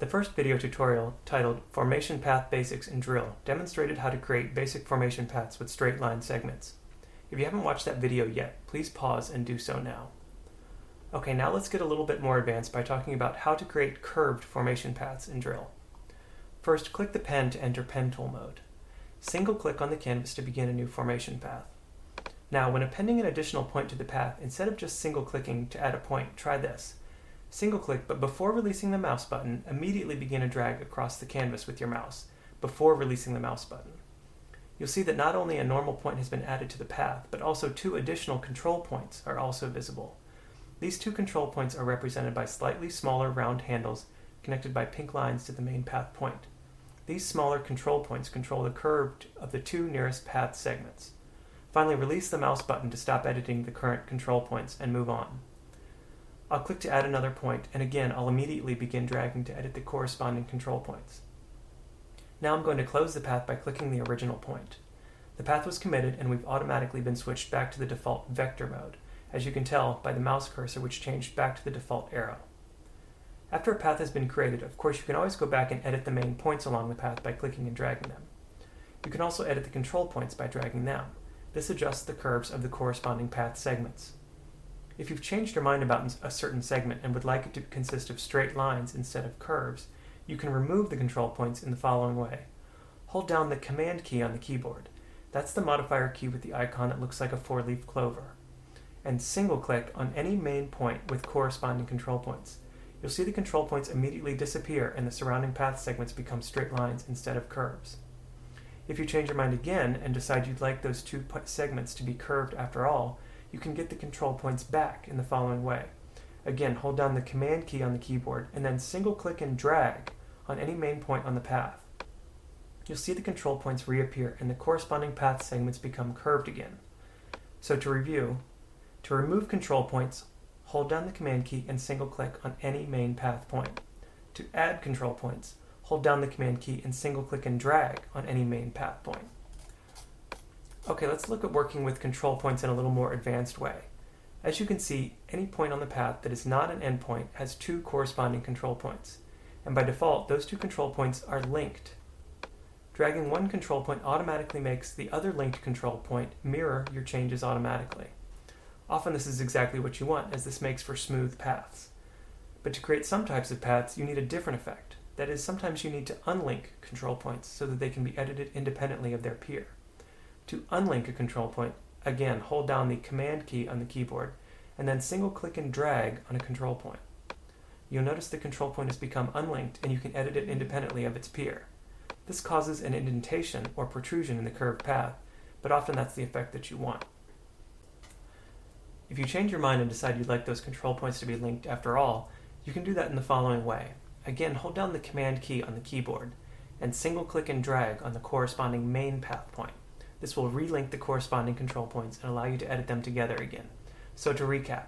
The first video tutorial, titled Formation Path Basics in Drill, demonstrated how to create basic formation paths with straight line segments. If you haven't watched that video yet, please pause and do so now. Okay, now let's get a little bit more advanced by talking about how to create curved formation paths in Drill. First, click the pen to enter pen tool mode. Single-click on the canvas to begin a new formation path. Now, when appending an additional point to the path, instead of just single-clicking to add a point, try this. Single-click, but before releasing the mouse button, immediately begin a drag across the canvas with your mouse, before releasing the mouse button. You'll see that not only a normal point has been added to the path, but also two additional control points are also visible. These two control points are represented by slightly smaller round handles connected by pink lines to the main path point. These smaller control points control the curve of the two nearest path segments. Finally, release the mouse button to stop editing the current control points and move on. I'll click to add another point, and again I'll immediately begin dragging to edit the corresponding control points. Now I'm going to close the path by clicking the original point. The path was committed and we've automatically been switched back to the default vector mode, as you can tell by the mouse cursor, which changed back to the default arrow. After a path has been created, of course you can always go back and edit the main points along the path by clicking and dragging them. You can also edit the control points by dragging them. This adjusts the curves of the corresponding path segments. If you've changed your mind about a certain segment and would like it to consist of straight lines instead of curves, you can remove the control points in the following way. Hold down the Command key on the keyboard. That's the modifier key with the icon that looks like a four-leaf clover. And single-click on any main point with corresponding control points. You'll see the control points immediately disappear and the surrounding path segments become straight lines instead of curves. If you change your mind again and decide you'd like those two segments to be curved after all, you can get the control points back in the following way. Again, hold down the Command key on the keyboard and then single-click and drag on any main point on the path. You'll see the control points reappear and the corresponding path segments become curved again. So to review, to remove control points, hold down the Command key and single-click on any main path point. To add control points, hold down the Command key and single-click and drag on any main path point. Okay, let's look at working with control points in a little more advanced way. As you can see, any point on the path that is not an endpoint has two corresponding control points, and by default, those two control points are linked. Dragging one control point automatically makes the other linked control point mirror your changes automatically. Often this is exactly what you want, as this makes for smooth paths. But to create some types of paths, you need a different effect. That is, sometimes you need to unlink control points so that they can be edited independently of their peer. To unlink a control point, again, hold down the Command key on the keyboard and then single-click and drag on a control point. You'll notice the control point has become unlinked and you can edit it independently of its peer. This causes an indentation or protrusion in the curved path, but often that's the effect that you want. If you change your mind and decide you'd like those control points to be linked after all, you can do that in the following way. Again, hold down the Command key on the keyboard and single-click and drag on the corresponding main path point. This will relink the corresponding control points and allow you to edit them together again. So to recap,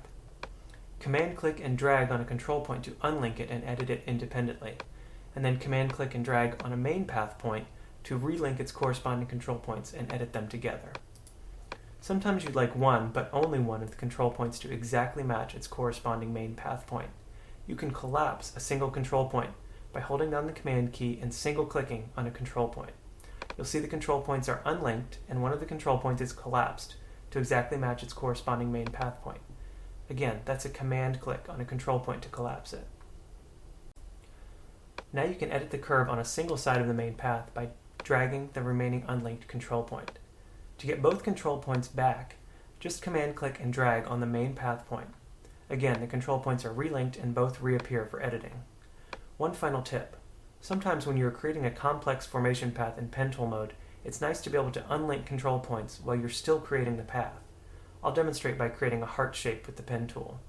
Command-click and drag on a control point to unlink it and edit it independently, and then Command-click and drag on a main path point to relink its corresponding control points and edit them together. Sometimes you'd like one, but only one of the control points to exactly match its corresponding main path point. You can collapse a single control point by holding down the Command key and single-clicking on a control point. You'll see the control points are unlinked and one of the control points is collapsed to exactly match its corresponding main path point. Again, that's a Command click on a control point to collapse it. Now you can edit the curve on a single side of the main path by dragging the remaining unlinked control point. To get both control points back, just Command click and drag on the main path point. Again, the control points are relinked and both reappear for editing. One final tip. Sometimes when you're creating a complex formation path in pen tool mode, it's nice to be able to unlink control points while you're still creating the path. I'll demonstrate by creating a heart shape with the pen tool.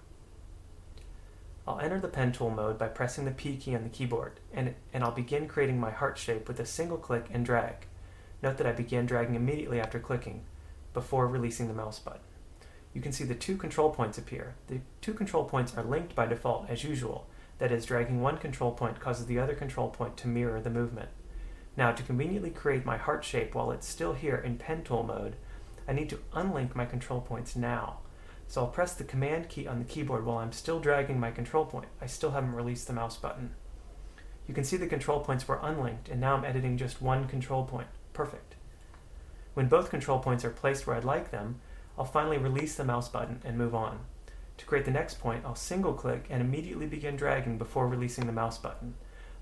I'll enter the pen tool mode by pressing the P key on the keyboard, and I'll begin creating my heart shape with a single click and drag. Note that I began dragging immediately after clicking, before releasing the mouse button. You can see the two control points appear. The two control points are linked by default as usual. That is, dragging one control point causes the other control point to mirror the movement. Now, to conveniently create my heart shape while it's still here in pen tool mode, I need to unlink my control points now. So I'll press the Command key on the keyboard while I'm still dragging my control point. I still haven't released the mouse button. You can see the control points were unlinked, and now I'm editing just one control point. Perfect. When both control points are placed where I'd like them, I'll finally release the mouse button and move on. To create the next point, I'll single-click and immediately begin dragging before releasing the mouse button.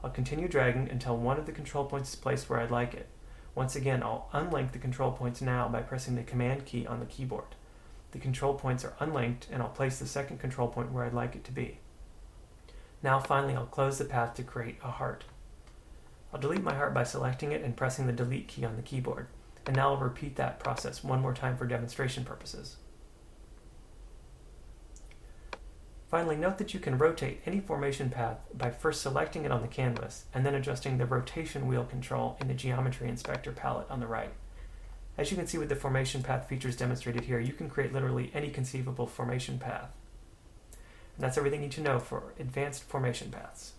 I'll continue dragging until one of the control points is placed where I'd like it. Once again, I'll unlink the control points now by pressing the Command key on the keyboard. The control points are unlinked, and I'll place the second control point where I'd like it to be. Now finally, I'll close the path to create a heart. I'll delete my heart by selecting it and pressing the Delete key on the keyboard, and now I'll repeat that process one more time for demonstration purposes. Finally, note that you can rotate any formation path by first selecting it on the canvas and then adjusting the rotation wheel control in the Geometry Inspector palette on the right. As you can see with the formation path features demonstrated here, you can create literally any conceivable formation path. And that's everything you need to know for advanced formation paths.